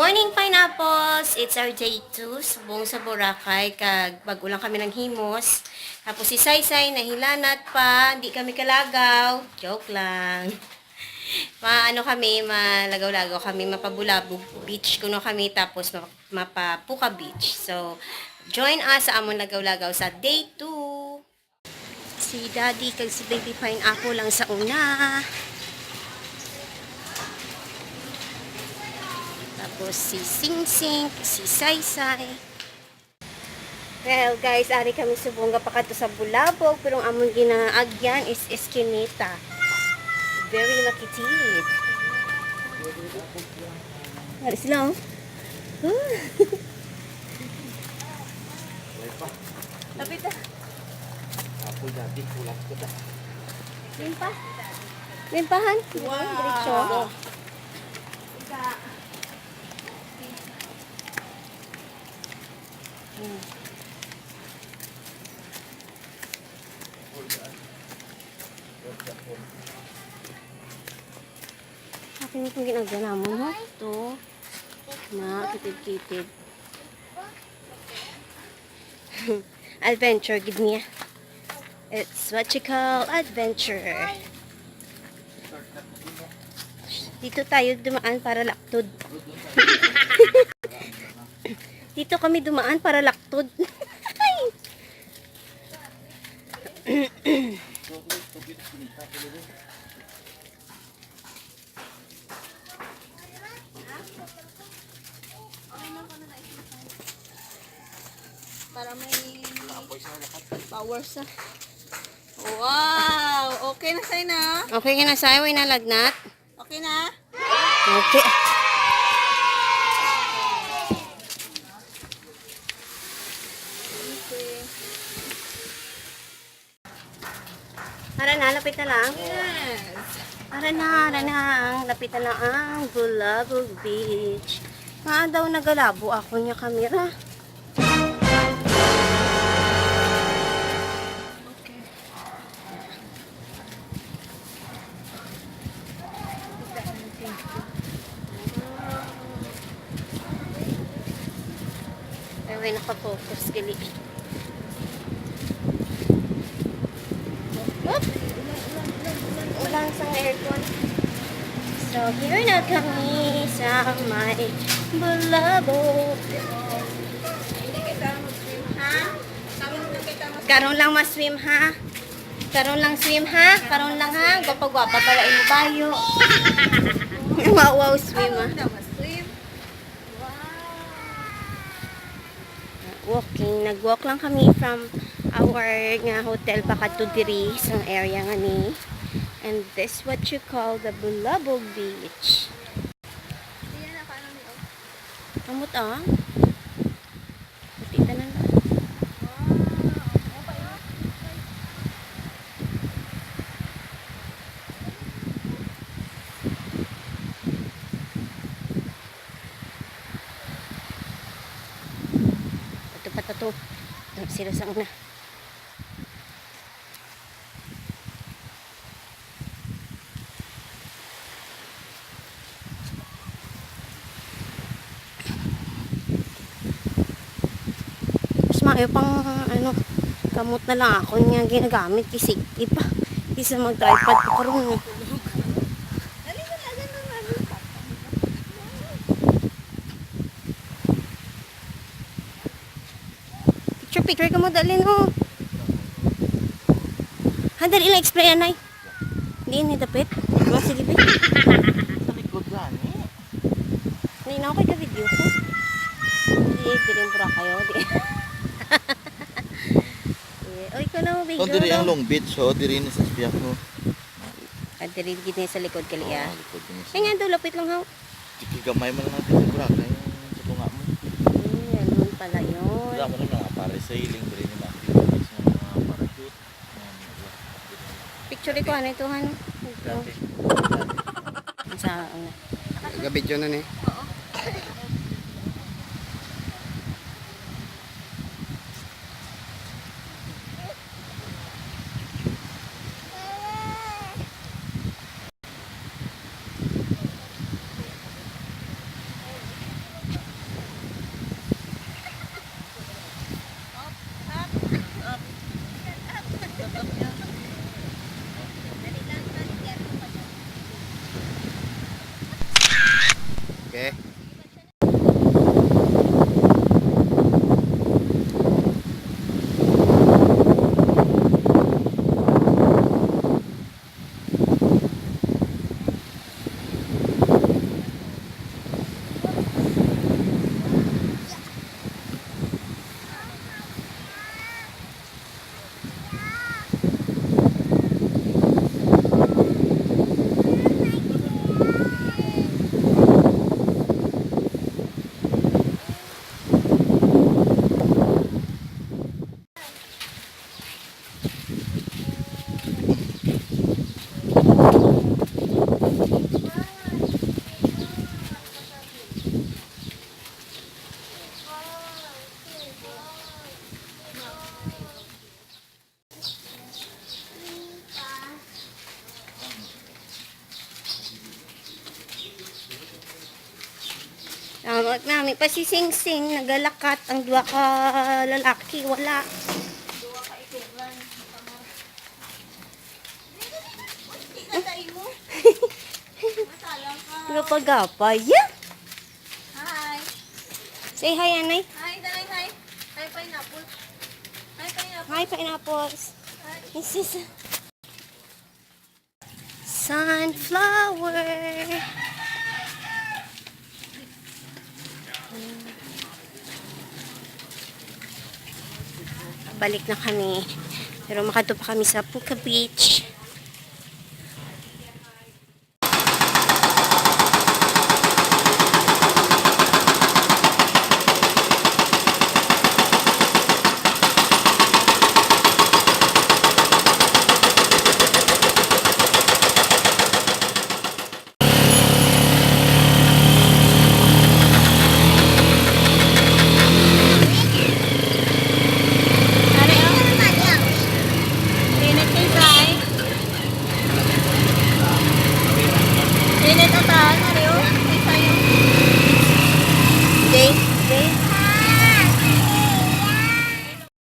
Morning, pineapples! It's our day 2. Subong sa Boracay. Kag bago lang kami ng himos. Tapos si Saysay, nahilanat pa. Hindi kami kalagaw. Joke lang. Malagaw-lagaw kami. Mapabulabog beach kuno kami. Tapos mapapuka beach. So, join us sa amon lagaw-lagaw sa day 2. Si Daddy kag si Baby Pineapple lang sa una. Tapos si Sing Sing, si Saysay. Well guys, ari kami subong kapakato sa Bulabog, pero ang among ginaagyan is Eskinita. Very makitid. Ari sila oh. Lapit na. Apoy dati, kulang ko ta. Limpa. Limpahan. Wow. Diretso. Akin itong ginagawa mo, no? Ito. Na, kitid-kitid. Adventure, give me. It's what you call adventure. Dito tayo dumaan para laktod. Dito kami dumaan para laktod. Para may power sa. Wow! Okay na sa'yo na? Okay ka na sa'yo, ay nalagnat? Okay na? Okay. Tara na, lapit na lang. Yes! Tara na, lapit na lang ang Bulabog Beach. Nga daw nagalabo ako niya kamera. Okay. Ay, nakafocus gali. Oop! Ulan sa aircon. So, here na kami sa may Bulabog. Hindi kita mag-swim, ha? Sabi mo na kita mag-swim. Karon lang ma-swim ha. Karon lang swim ha. Karon lang ha. Gwapa-gwapa pala imo bayo. Wow, swim ha. Na mag-swim. Walking. Nag-walk lang kami from our nga hotel pakadto diri sa area nga ni. And this what you call the Bulabog Beach. Hindi na paano niyo. Kamot ah. Pati tanan na. Ito pa to. Sila sa una. Mas maayo pang ano, kamot na lang ako nga ginagamit kasi pa. Isa mag-tripod pa karon. Dali na lang naman. Picture ka mo dali no. Handali lang explain anay. Hindi ni dapit. Sige ba? Sa likod lang eh. Hindi na ako kay video ko. Hindi, dilim pura kayo. Oy, ko na mo, Oh, diri ang Long Beach, so diri ni sa Spiak no. Diri gid sa likod kali ah. Likod ni Ay nga, lapit lang ha. Tiki gamay man lang natin sa Boracay yung sa tunga mo. Yan nun pala yun. Wala mo na mga parasailing diri ni activities ng mga parachute. Picture ko ano ito ano. Dati. Sa ano. Gabidyo na ni. Nami pa si Sing Sing, nagalakat ang dua ka lalaki, wala. Gapagapay. Yeah. Hi. Say hi, Anay. Hi, hi, hi. Hi, pineapple. Hi, pineapple. Hi, pineapples. This is sunflower. Balik na kami. Pero makato pa kami sa Puka Beach.